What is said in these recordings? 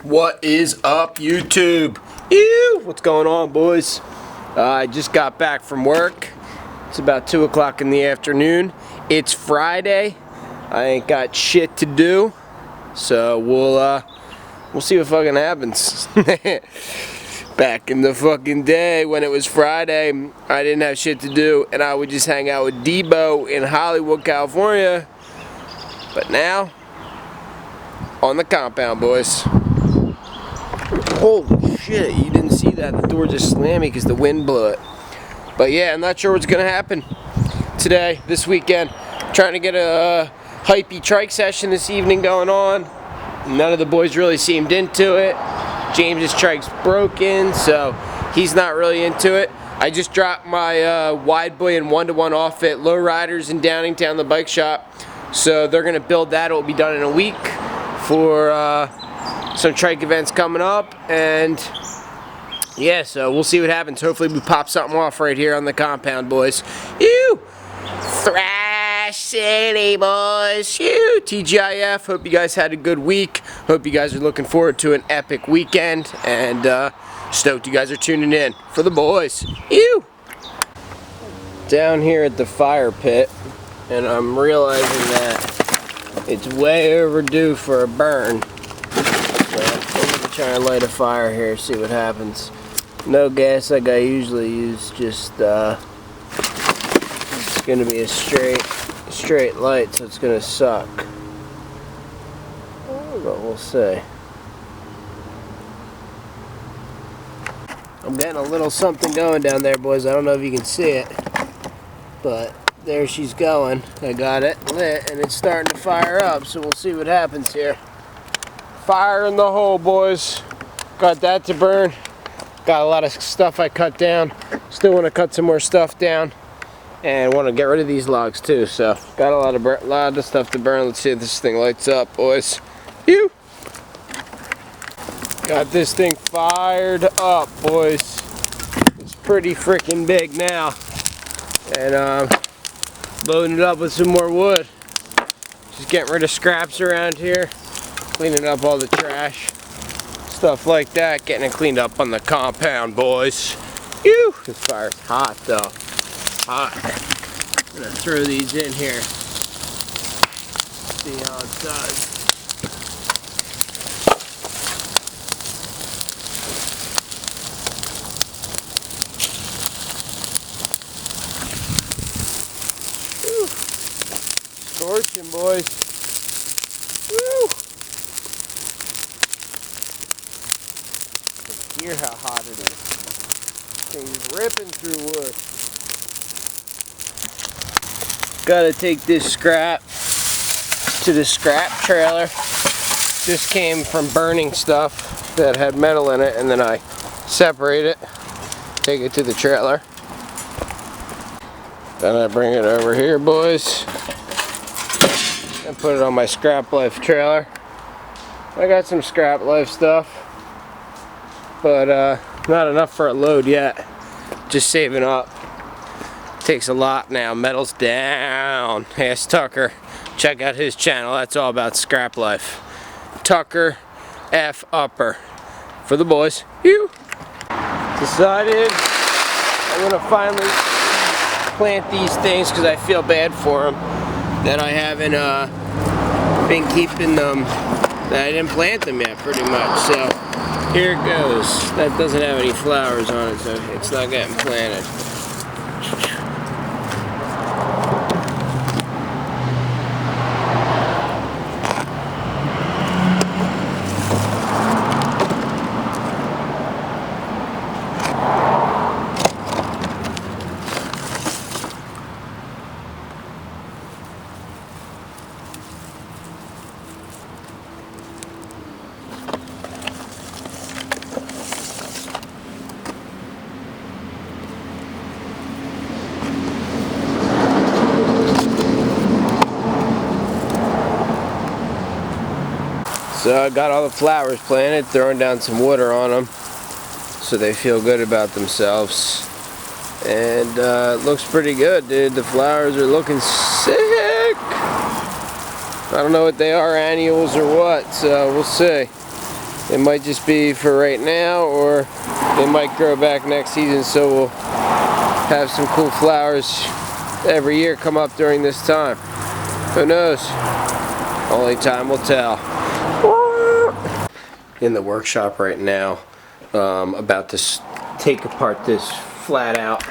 What is up, YouTube? Ew! What's going on, boys? I just got back from work. It's about 2 o'clock in the afternoon. It's Friday. I ain't got shit to do, so we'll see what fucking happens. Back in the fucking day when it was Friday, I didn't have shit to do, and I would just hang out with Debo in Hollywood, California. But now, on the compound, boys. Holy shit, you didn't see that. The door just slammed me because the wind blew it. But yeah, I'm not sure what's going to happen today, this weekend. I'm trying to get a hypey trike session this evening going on. None of the boys really seemed into it. James's trike's broken, so he's not really into it. I just dropped my wide boy and 1-to-1 off at Lowriders in Downingtown, the bike shop. So they're going to build that. It will be done in a week for some trike events coming up, and yeah, so we'll see what happens. Hopefully we pop something off right here on the compound, boys. Ew! Thrash City, boys. Ew! TGIF. Hope you guys had a good week. Hope you guys are looking forward to an epic weekend, and stoked you guys are tuning in for the boys. Ew! Down here at the fire pit, and I'm realizing that it's way overdue for a burn. So I'm going to try and light a fire here, see what happens. No gas like I usually use, just it's going to be a straight light, so it's going to suck. But we'll see. I'm getting a little something going down there, boys. I don't know if you can see it, but there she's going. I got it lit, and it's starting to fire up, so we'll see what happens here. Fire in the hole, boys. Got that to burn. Got a lot of stuff I cut down. Still want to cut some more stuff down, and want to get rid of these logs too. So got a lot of stuff to burn. Let's see if this thing lights up, boys. Phew! Got this thing fired up, boys. It's pretty freaking big now, and loading it up with some more wood. Just getting rid of scraps around here. Cleaning up all the trash, stuff like that, getting it cleaned up on the compound, boys. Ew! This fire's hot, though. Hot. I'm gonna throw these in here. See how it does. Whew. Scorching, boys. Woo! Hear how hot it is. Thing's ripping through wood. Gotta take this scrap to the scrap trailer. This came from burning stuff that had metal in it, and then I separate it, take it to the trailer. Then I bring it over here, boys, and put it on my Scrap Life trailer. I got some Scrap Life stuff, but not enough for a load yet. Just saving up. Takes a lot now. Metal's down. Ask Tucker. Check out his channel. That's all about Scrap Life. Tucker F Upper. For the boys. You. Decided I'm gonna finally plant these things because I feel bad for them. That I haven't been keeping them. That I didn't plant them yet, pretty much. So. Here it goes. That doesn't have any flowers on it, so it's not getting planted. So I got all the flowers planted, throwing down some water on them so they feel good about themselves. And it looks pretty good, dude. The flowers are looking sick. I don't know what they are, annuals or what, so we'll see. It might just be for right now, or it might grow back next season, so we'll have some cool flowers every year come up during this time. Who knows? Only time will tell. In the workshop right now, about to take apart this flat out,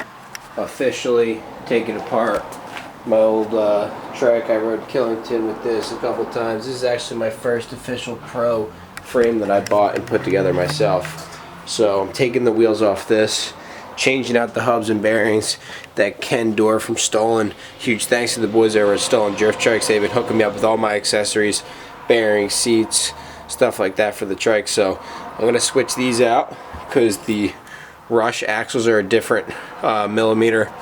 officially take it apart. My old trike, I rode Killington with this a couple times. This is actually my first official pro frame that I bought and put together myself. So I'm taking the wheels off this, changing out the hubs and bearings. That Ken door from Stolen, huge thanks to the boys over at Stolen Drift Trikes. They've been hooking me up with all my accessories, bearings, seats, stuff like that for the trike. So I'm going to switch these out because the Rush axles are a different millimeter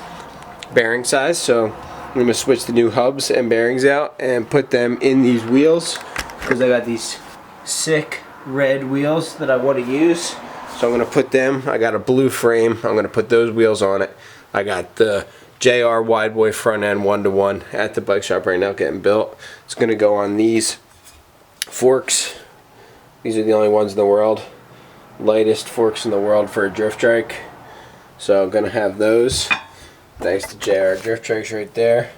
bearing size. So I'm going to switch the new hubs and bearings out and put them in these wheels because I got these sick red wheels that I want to use. So I'm going to put them, I got a blue frame, I'm going to put those wheels on it. I got the JR Wide Boy front end 1-to-1 at the bike shop right now getting built. It's going to go on these forks. These are the only ones in the world. Lightest forks in the world for a drift trike. So I'm going to have those. Thanks to JR Drift Trikes right there.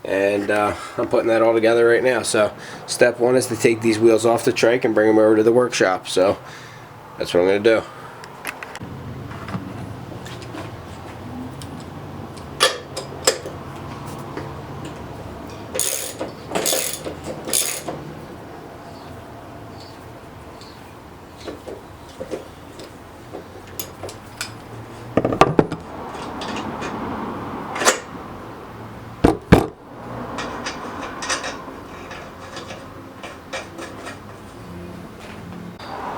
And I'm putting that all together right now. So step one is to take these wheels off the trike and bring them over to the workshop. So that's what I'm going to do.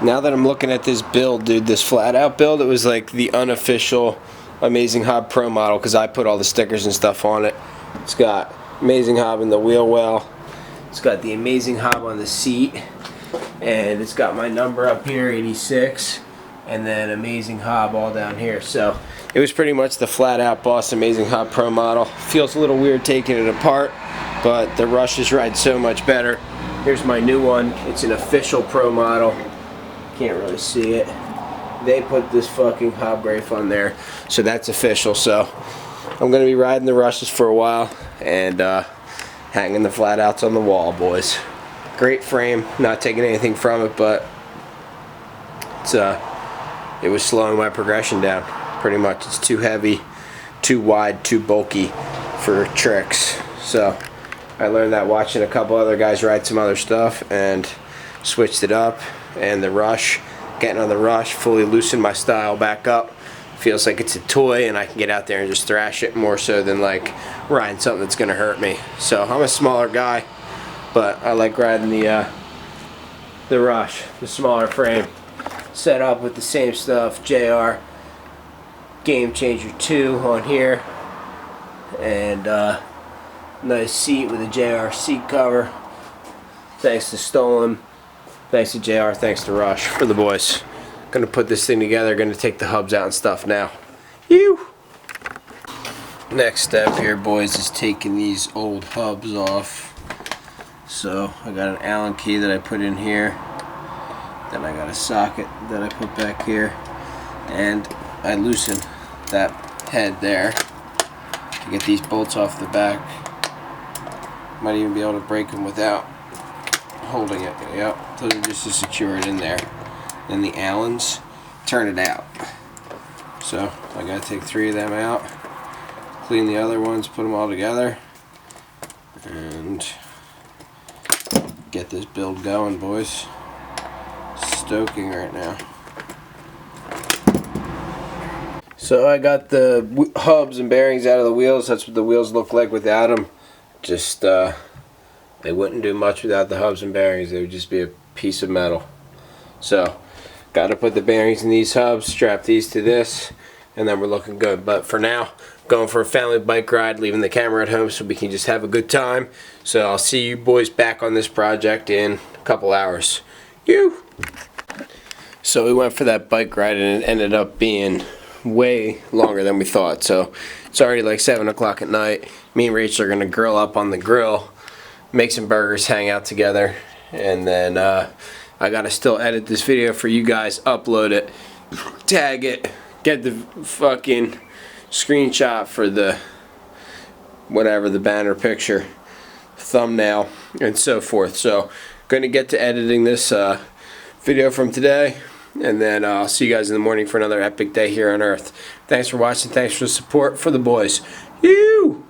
Now that I'm looking at this build, dude, this flat out build, it was like the unofficial Amazing Hob Pro model because I put all the stickers and stuff on it. It's got Amazing Hob in the wheel well. It's got the Amazing Hob on the seat. And it's got my number up here, 86. And then Amazing Hob all down here. So it was pretty much the flat out Boss Amazing Hob Pro model. Feels a little weird taking it apart, but the Rushes ride so much better. Here's my new one. It's an official Pro model. Can't really see it. They put this fucking Hob Grafe on there, so that's official. So I'm gonna be riding the Rushes for a while and hanging the flat outs on the wall, boys. Great frame, not taking anything from it, but it was slowing my progression down pretty much. It's too heavy, too wide, too bulky for tricks. So I learned that watching a couple other guys ride some other stuff and switched it up. And the Rush, getting on the Rush, fully loosened my style back up. Feels like it's a toy and I can get out there and just thrash it more so than like riding something that's gonna hurt me. So I'm a smaller guy, but I like riding the Rush, the smaller frame. Set up with the same stuff, JR Game Changer 2 on here. And nice seat with a JR seat cover. Thanks to Stolen. Thanks to JR, thanks to Rush for the boys. Gonna put this thing together, gonna take the hubs out and stuff now. Ew! Next step here, boys, is taking these old hubs off. So I got an Allen key that I put in here. Then I got a socket that I put back here. And I loosened that head there to get these bolts off the back. Might even be able to break them without holding it. Yep, those are just to secure it in there. Then the Allens, turn it out. So I gotta take 3 of them out, clean the other ones, put them all together, and get this build going, boys. Stoking right now. So I got the hubs and bearings out of the wheels. That's what the wheels look like without them. Just they wouldn't do much without the hubs and bearings. They would just be a piece of metal. So got to put the bearings in these hubs, strap these to this, and then we're looking good. But for now, going for a family bike ride, leaving the camera at home so we can just have a good time. So I'll see you boys back on this project in a couple hours. So we went for that bike ride and it ended up being way longer than we thought. So it's already like 7 o'clock at night. Me and Rachel are going to grill up on the grill, make some burgers, hang out together, and then I I gotta still edit this video for you guys, upload it, tag it, get the fucking screenshot for the whatever, the banner picture, thumbnail, and so forth. So gonna get to editing this video from today, and then I'll see you guys in the morning for another epic day here on Earth. Thanks for watching. Thanks for the support for the boys. You.